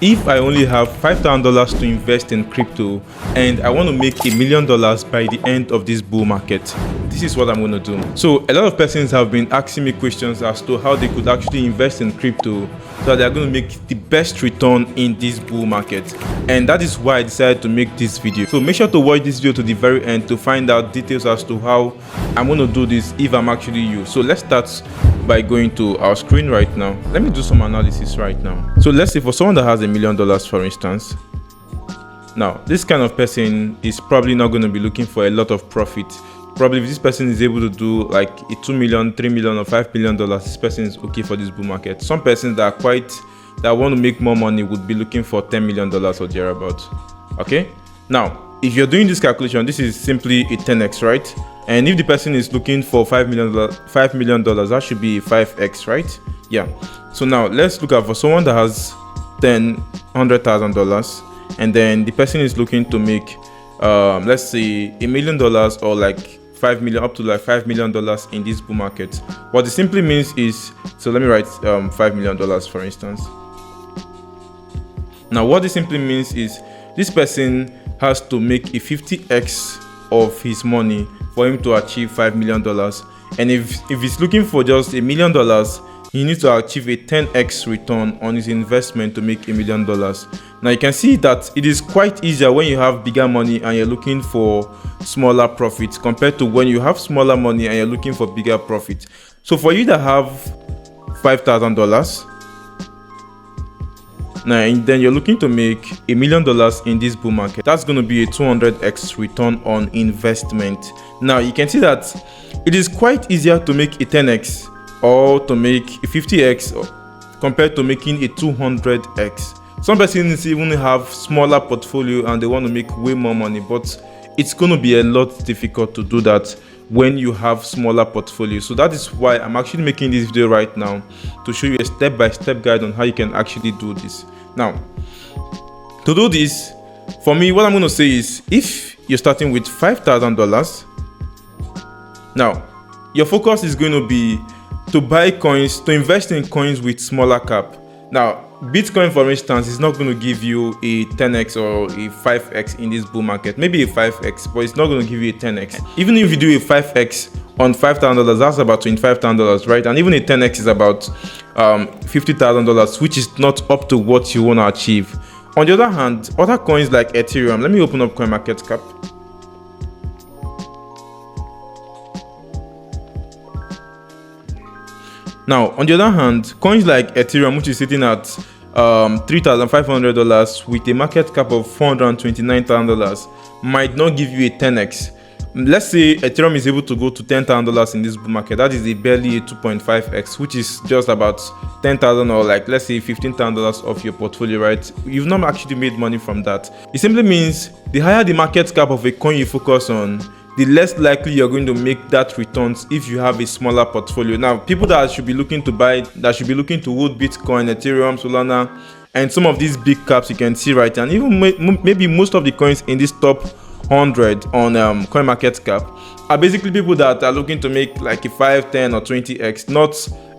If I only have $5,000 to invest in crypto and I want to make $1 million by the end of this bull market, this is what I'm going to do. So a lot of persons have been asking me questions as to how they could actually invest in crypto so that they're going to make the best return in this bull market. And that is why I decided to make this video. So make sure to watch this video to the very end to find out details as to how I'm going to do this if I'm actually you. So let's start by going to our screen right now. Let me do some analysis right now. So let's say for someone that has $1 million, for instance. Now, this kind of person is probably not going to be looking for a lot of profit. Probably if this person is able to do like a $2 million, $3 million, or $5 million, this person is okay for this bull market. Some persons that want to make more money would be looking for $10 million or thereabouts. Okay. Now, if you're doing this calculation, this is simply a 10x, right? And if the person is looking for $5 million, that should be 5x, right? Yeah. So now let's look at for someone that has $100,000, and then the person is looking to make, let's say $1 million or like 5 million, up to like $5 million in this bull market. What it simply means is, so let me write $5 million for instance. Now, what this simply means is this person has to make a 50x of his money for him to achieve $5 million. And if he's looking for just $1 million, he needs to achieve a 10x return on his investment to make $1 million. Now you can see that it is quite easier when you have bigger money and you're looking for smaller profits compared to when you have smaller money and you're looking for bigger profit. So for you that have $5,000, now and then you're looking to make $1 million in this bull market, that's going to be a 200x return on investment. Now you can see that it is quite easier to make a 10x or to make a 50x compared to making a 200x. Some persons even have smaller portfolio and they want to make way more money, but it's going to be a lot difficult to do that when you have smaller portfolio. So that is why I'm actually making this video right now, to show you a step-by-step guide on how you can actually do this. Now, to do this, for me, what I'm going to say is, if you're starting with $5,000, now your focus is going to be to buy coins, to invest in coins with smaller cap. Now, Bitcoin, for instance, is not going to give you a 10x or a 5x in this bull market. Maybe a 5x, but it's not going to give you a 10x. Even if you do a 5x on $5,000, that's about $25,000, right? And even a 10x is about $50,000, which is not up to what you want to achieve. On the other hand, other coins like Ethereum, let me open up CoinMarketCap. Now, on the other hand, coins like Ethereum, which is sitting at $3,500 with a market cap of $429,000, might not give you a 10x. Let's say Ethereum is able to go to $10,000 in this bull market. That is barely a 2.5x, which is just about $10,000 or like, let's say $15,000 of your portfolio, right? You've not actually made money from that. It simply means the higher the market cap of a coin you focus on, the less likely you're going to make that returns if you have a smaller portfolio. Now, people that should be looking to buy, that should be looking to hold Bitcoin, Ethereum, Solana, and some of these big caps you can see right, and even maybe most of the coins in this top 100 on CoinMarketCap are basically people that are looking to make like a 5, 10, or 20x, not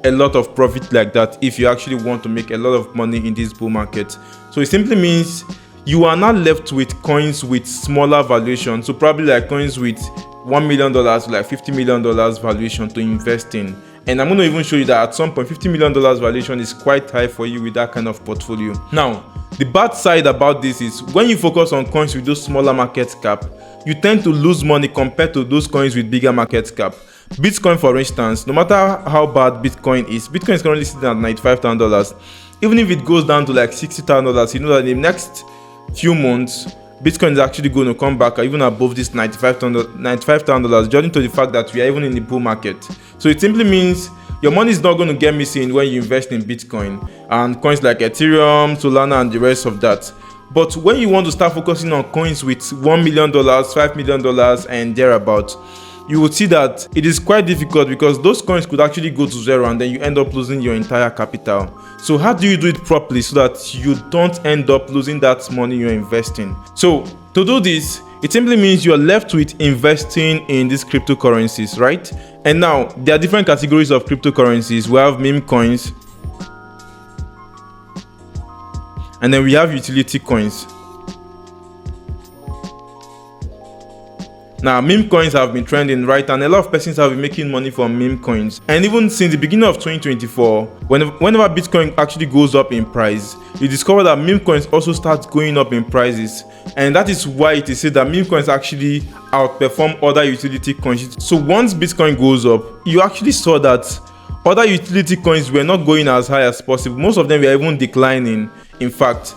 a lot of profit like that if you actually want to make a lot of money in this bull market. So it simply means you are not left with coins with smaller valuation, so probably like coins with $1 million to like $50 million valuation to invest in. And I'm going to even show you that at some point $50 million valuation is quite high for you with that kind of portfolio. Now, the bad side about this is when you focus on coins with those smaller market cap, you tend to lose money compared to those coins with bigger market cap. Bitcoin, for instance, no matter how bad Bitcoin is currently sitting at $95,000. Even if it goes down to like $60,000, you know that in the next few months Bitcoin is actually going to come back even above this $95,000, judging to the fact that we are even in the bull market. So it simply means your money is not going to get missing when you invest in Bitcoin and coins like Ethereum, Solana, and the rest of that. But when you want to start focusing on coins with $1 million, $5 million, and thereabouts, you will see that it is quite difficult because those coins could actually go to zero and then you end up losing your entire capital. So how do you do it properly so that you don't end up losing that money you're investing? So to do this, it simply means you're left with investing in these cryptocurrencies, right? And now there are different categories of cryptocurrencies. We have meme coins, And then we have utility coins. Now, meme coins have been trending, right? And a lot of persons have been making money from meme coins. And even since the beginning of 2024, whenever Bitcoin actually goes up in price, you discover that meme coins also start going up in prices. And that is why it is said that meme coins actually outperform other utility coins. So once Bitcoin goes up, you actually saw that other utility coins were not going as high as possible. Most of them were even declining, in fact.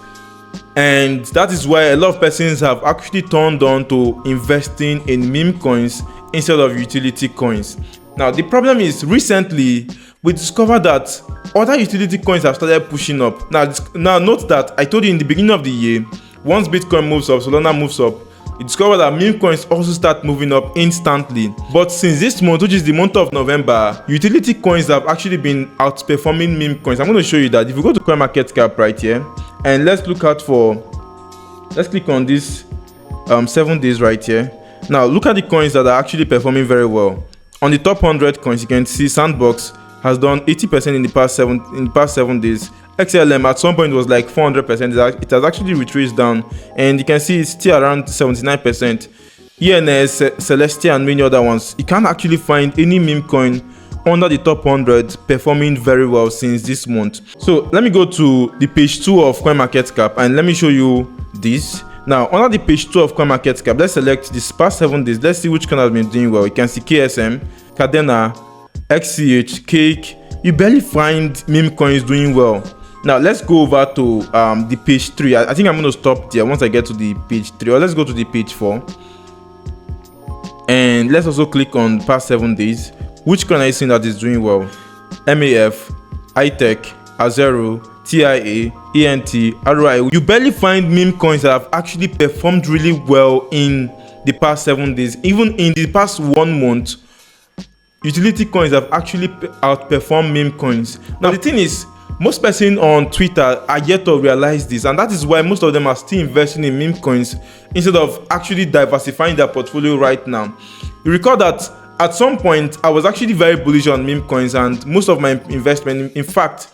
And that is why a lot of persons have actually turned on to investing in meme coins instead of utility coins. Now, the problem is recently we discovered that other utility coins have started pushing up. Now note that I told you in the beginning of the year, once Bitcoin moves up, Solana moves up, you discover that meme coins also start moving up instantly. But since this month, which is the month of November, utility coins have actually been outperforming meme coins. I'm going to show you that. If you go to CoinMarketCap right here, and let's click on this 7 days right here. Now look at the coins that are actually performing very well. On the top 100 coins, you can see Sandbox has done 80% in the past 7 days. XLM at some point was like 400%. It has actually retraced down, and you can see it's still around 79%. ENS, Celestia, and many other ones. You can't actually find any meme coin under the top 100 performing very well since this month. So let me go to the page 2 of CoinMarketCap and let me show you this. Now under the page 2 of CoinMarketCap, let's select this past 7 days. Let's see which coin has been doing well. You can see KSM, Cadena, XCH, Cake. You barely find meme coins doing well. Now let's go over to the page 3. I think I'm going to stop there once I get to the page 3, or let's go to the page 4. And let's also click on past 7 days. Which coin are you seeing that is doing well? MAF, iTech, Azero, TIA, ENT, ROI. You barely find meme coins that have actually performed really well in the past 7 days. Even in the past 1 month, utility coins have actually outperformed meme coins. Now the thing is, most persons on Twitter are yet to realize this, and that is why most of them are still investing in meme coins instead of actually diversifying their portfolio right now. You recall that at some point I was actually very bullish on meme coins, and most of my investment, in fact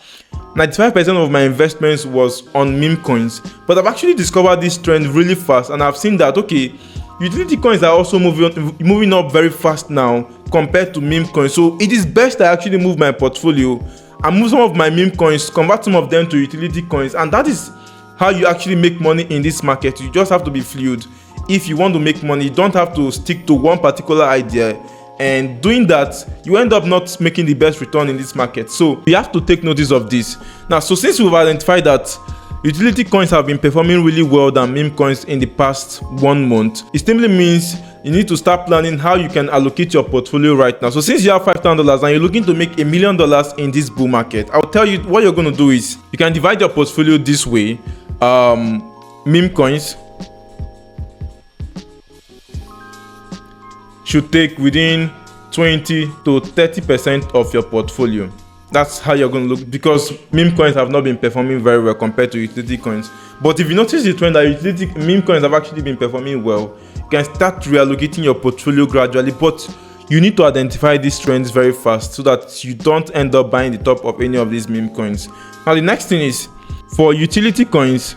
95% of my investments was on meme coins. But I've actually discovered this trend really fast, and I've seen that okay, utility coins are also moving up very fast now compared to meme coins. So it is best I actually move my portfolio and move some of my meme coins, convert some of them to utility coins. And that is how you actually make money in this market. You just have to be fluid. If you want to make money, you don't have to stick to one particular idea, and doing that you end up not making the best return in this market. So you have to take notice of this. Now, so since we've identified that utility coins have been performing really well than meme coins in the past 1 month, it simply means you need to start planning how you can allocate your portfolio right now. So since you have $5,000 and you're looking to make $1 million in this bull market, I'll tell you what you're going to do is you can divide your portfolio this way. Meme coins should take within 20 to 30% of your portfolio. That's how you're going to look, because meme coins have not been performing very well compared to utility coins. But if you notice the trend that meme coins have actually been performing well, you can start reallocating your portfolio gradually. But you need to identify these trends very fast so that you don't end up buying the top of any of these meme coins. Now the next thing is, for utility coins,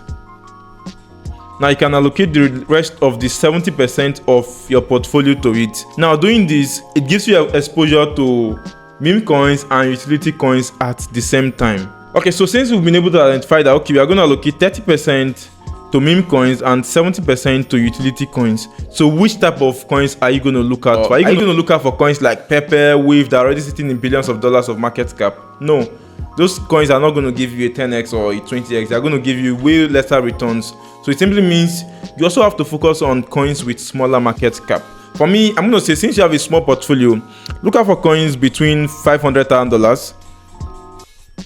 now you can allocate the rest of the 70% of your portfolio to it. Now doing this, it gives you exposure to meme coins and utility coins at the same time. Okay, so since we've been able to identify that, okay, we are going to allocate 30% to meme coins and 70% to utility coins. So which type of coins are you going to look at? Are you going to look out for coins like Pepper, Wave that are already sitting in billions of dollars of market cap? No, those coins are not going to give you a 10x or a 20x. They're going to give you way lesser returns. So it simply means you also have to focus on coins with smaller market cap. For me, I'm going to say, since you have a small portfolio, look out for coins between $500,000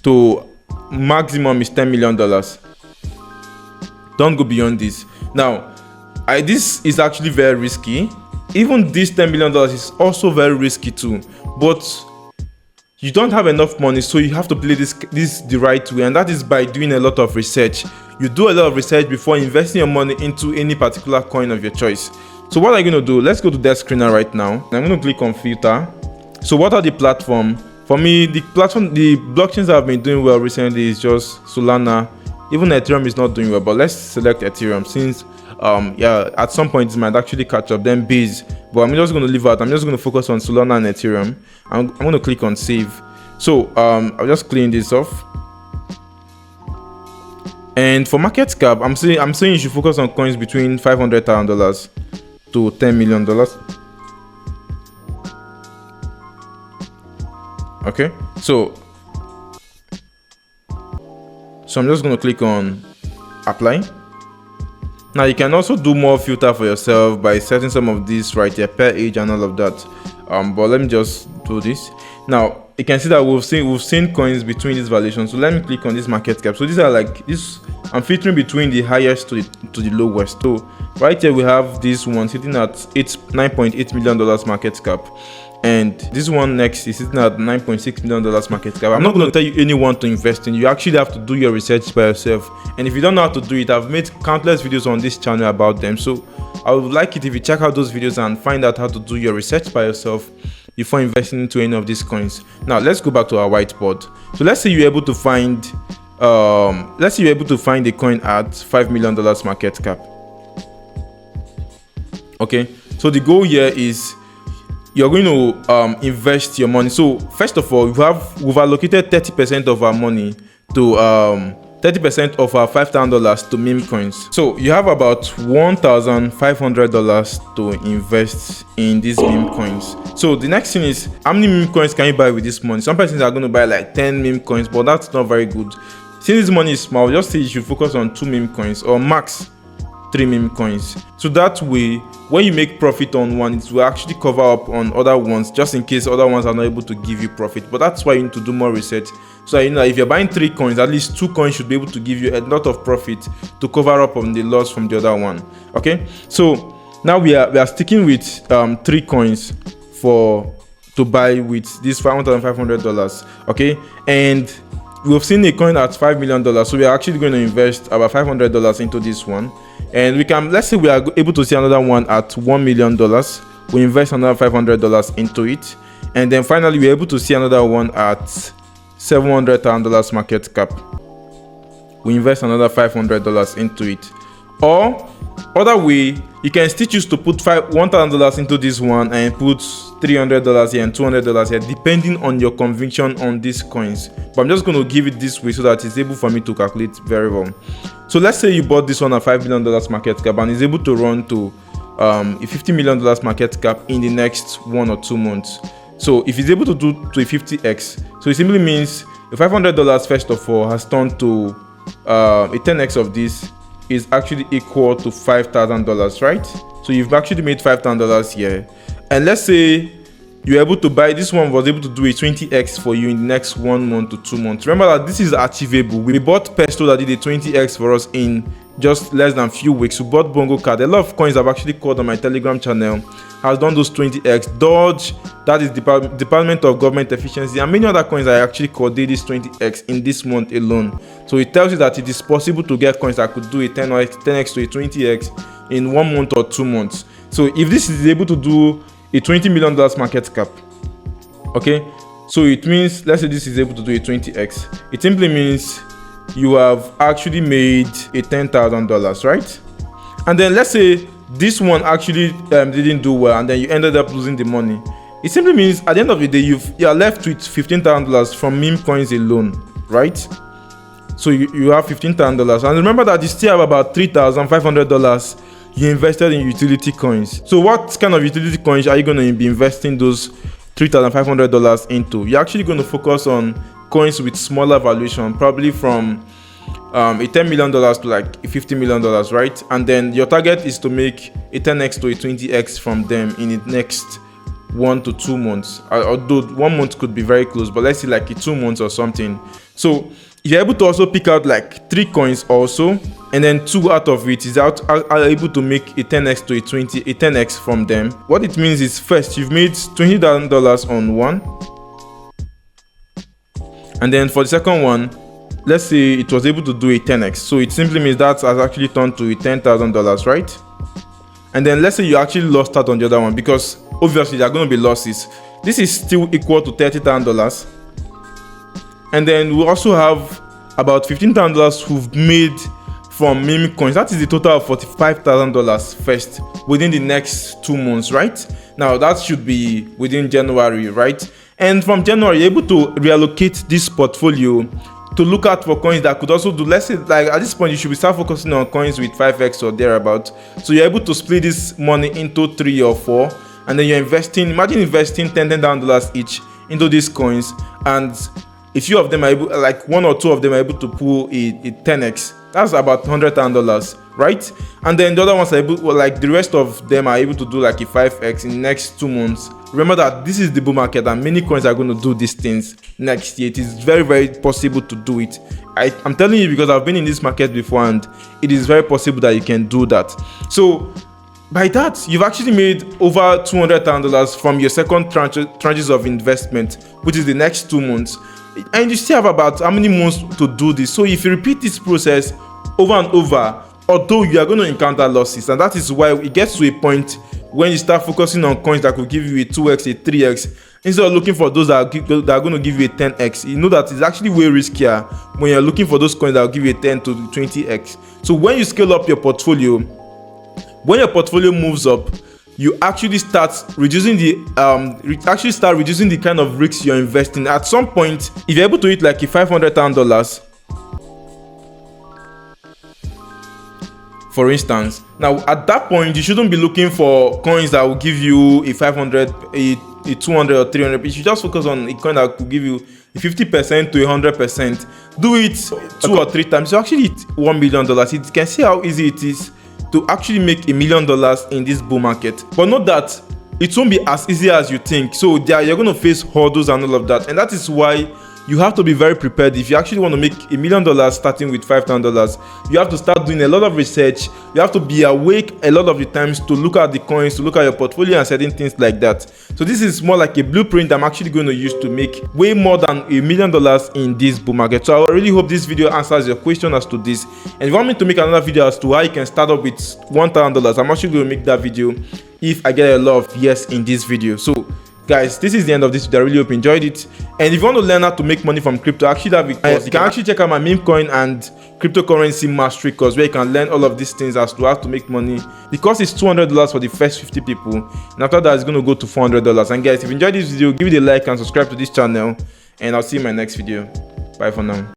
to maximum is $10 million. Don't go beyond this. Now, this is actually very risky. Even this $10 million is also very risky too. But you don't have enough money, so you have to play this the right way, and that is by doing a lot of research. You do a lot of research before investing your money into any particular coin of your choice. So what are you going to do? Let's go to that screener right now. I'm going to click on filter. So what are the platform? For me, the blockchains that have been doing well recently is just Solana, Even Ethereum is not doing well, but let's select Ethereum since yeah, at some point it might actually catch up. Then Base, but I'm just going to leave out. I'm just going to focus on Solana and Ethereum. I'm going to click on save. So I'll just clean this off. And for market cap, I'm saying you should focus on coins between $500,000 to $10 million. Okay, so I'm just going to click on apply. Now you can also do more filter for yourself by setting some of these right here, per age and all of that. But let me just do this. Now you can see that we've seen coins between these valuations. So let me click on this market cap. So these are like this. I'm filtering between the highest to the lowest. So right here we have this one sitting at $9.8 million market cap, and this one next is sitting at $9.6 million market cap. I'm not going to tell you anyone to invest in. You actually have to do your research by yourself, and if you don't know how to do it, I've made countless videos on this channel about them. So I would like it if you check out those videos and find out how to do your research by yourself before investing into any of these coins. Now let's go back to our whiteboard. So let's say you're able to find a coin at $5 million market cap. Okay, so the goal here is you're going to invest your money. So first of all, we've allocated 30% of our money to 30% of our $5,000 to meme coins. So you have about $1,500 to invest in these meme coins. So the next thing is, how many meme coins can you buy with this money? Some persons are going to buy like 10 meme coins, but that's not very good. Since this money is small, just say you should focus on 2 meme coins or max 3 meme coins. So that way, when you make profit on one, it will actually cover up on other ones, just in case other ones are not able to give you profit. But that's why you need to do more research. So you know, if you're buying 3 coins, at least 2 coins should be able to give you a lot of profit to cover up on the loss from the other one. Okay, so now we are sticking with 3 coins to buy with this $1,500. Okay, and we've seen a coin at $5 million, so we are actually going to invest about $500 into this one. And let's say we are able to see another one at $1 million. We invest another $500 into it, and then finally we're able to see another one at $700,000 market cap. We invest another $500 into it. Or other way, you can still choose to put $1,000 into this one and put $300 here and $200 here, depending on your conviction on these coins. But I'm just going to give it this way so that it's able for me to calculate very well. So let's say you bought this one at $5 million market cap and is able to run to a $50 million market cap in the next 1 or 2 months. So if it's able to do to a 50x, so it simply means the $500 first of all has turned to a 10x of this is actually equal to $5,000, right? So you've actually made $5,000 here. And let's say you're able to buy, this one was able to do a 20x for you in the next 1 month to 2 months. Remember that this is achievable. We bought Pesto that did a 20x for us in just less than a few weeks. We bought Bongo Card. A lot of coins I've actually called on my Telegram channel has done those 20x. Dodge, that is Department of Government Efficiency, and many other coins I actually called did this 20x in this month alone. So it tells you that it is possible to get coins that could do a 10x to a 20x in 1 month or 2 months. So if this is able to do a $20 million market cap, okay, so it means, let's say this is able to do a 20x, it simply means you have actually made a $10,000, right? And then let's say this one actually didn't do well and then you ended up losing the money. It simply means at the end of the day you are left with $15,000 from meme coins alone, right? So you have $15,000, and remember that you still have about $3,500 you invested in utility coins. So what kind of utility coins are you going to be investing those $3,500 into? You're actually going to focus on coins with smaller valuation, probably from a $10 million to like a $50 million, right? And then your target is to make a 10x to a 20x from them in the next 1 to 2 months. Although 1 month could be very close, but let's say like 2 months or something. So if you're able to also pick out like 3 coins also, and then 2 out of it are able to make a 10x to a 10x from them. What it means is, first, you've made $20,000 on one, and then for the second one, let's say it was able to do a 10x, so it simply means that has actually turned to a $10,000, right? And then let's say you actually lost out on the other one, because obviously there are going to be losses. This is still equal to $30,000. And then we also have about $15,000 who've made from meme coins. That is a total of $45,000 first within the next 2 months, right? Now that should be within January, right? And from January, you're able to reallocate this portfolio to look out for coins that could also do, let's say, like at this point you should be start focusing on coins with 5x or thereabout. So you're able to split this money into 3 or 4, and then you're investing, imagine investing $10 each into these coins, and a few of them are able, like 1 or 2 of them are able to pull a 10x. That's about $100,000, right? And then the other ones are able, well, like the rest of them are able to do like a 5x in the next 2 months. Remember that this is the bull market and many coins are going to do these things next year. It is very, very possible to do it. I'm telling you because I've been in this market before, and it is very possible that you can do that. So by that, you've actually made over $200,000 from your second tranches of investment, which is the next 2 months. And you still have about how many months to do this. So if you repeat this process over and over, although you are going to encounter losses, and that is why it gets to a point when you start focusing on coins that could give you a 2x, a 3x, instead of looking for those that are going to give you a 10x. You know that it's actually way riskier when you're looking for those coins that will give you a 10 to 20x. So when you scale up your portfolio, when your portfolio moves up, you actually start reducing the kind of risks you're investing. At some point, if you're able to hit like a $500,000, for instance, now at that point you shouldn't be looking for coins that will give you a 500, a 200 or 300. You should just focus on a coin that could give you a 50% to 100%. Do it 2 or 3 times. You actually hit $1 million. You can see how easy it is to actually make $1 million in this bull market. But note that it won't be as easy as you think. So you're going to face hurdles and all of that, and that is why you have to be very prepared. If you actually want to make $1 million starting with $5,000, you have to start doing a lot of research. You have to be awake a lot of the times to look at the coins, to look at your portfolio and certain things like that. So this is more like a blueprint I'm actually going to use to make way more than $1 million in this bull market. So I really hope this video answers your question as to this. And if you want me to make another video as to how you can start up with $1,000, I'm actually going to make that video if I get a lot of yes in this video. So guys, this is the end of this video. I really hope you enjoyed it. And if you want to learn how to make money from crypto, actually have a course. You can actually check out my meme coin and cryptocurrency mastery course, where you can learn all of these things as to how to make money. The course is $200 for the first 50 people, and after that it's going to go to $400. And guys, if you enjoyed this video, give it a like and subscribe to this channel, and I'll see you in my next video. Bye for now.